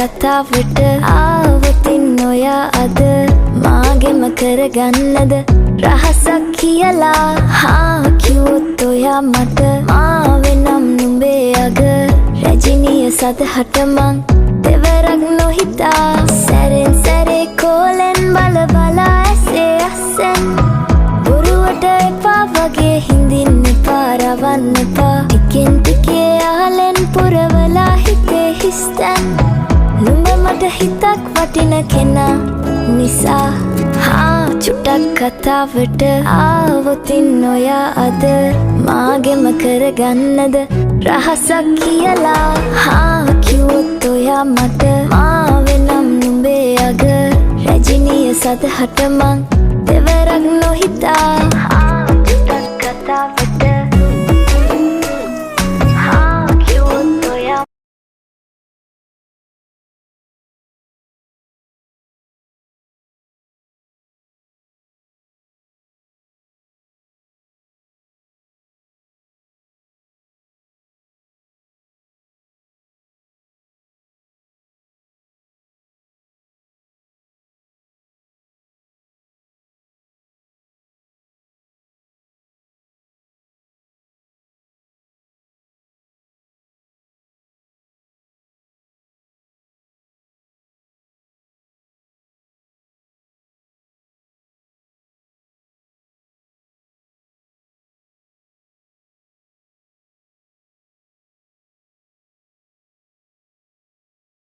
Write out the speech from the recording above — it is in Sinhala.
කතාවට ආවතින් ඔයා අද මාගෙම කරගන්නද රහසක් කියලා කිව්වොත් ඔයා මට මාවෙනම් නුඹේ අග රැජිනිය සදහට මං දෙවරක් නොහිතා සැරෙන් සැරේ කෝලෙන් බල බලා ඇසේ අස්සෙන් බොරුවට එපා වගේ හිඳින්න එපා රවන්න එපා ටිකෙන් ටිකේ ආලෙන් පුරවලා හිතේ හිස්තැන් නුඹ මට හිතක් වටින කෙනා නිසා චුට්ටක් කතාවට ආවොතින් ඔයා අද මාගෙම කරගන්නද රහසක් කියලා කිව්වොත් ඔයා මට මාවෙනම් නුඹේ අග රැජිනිය සදහට මං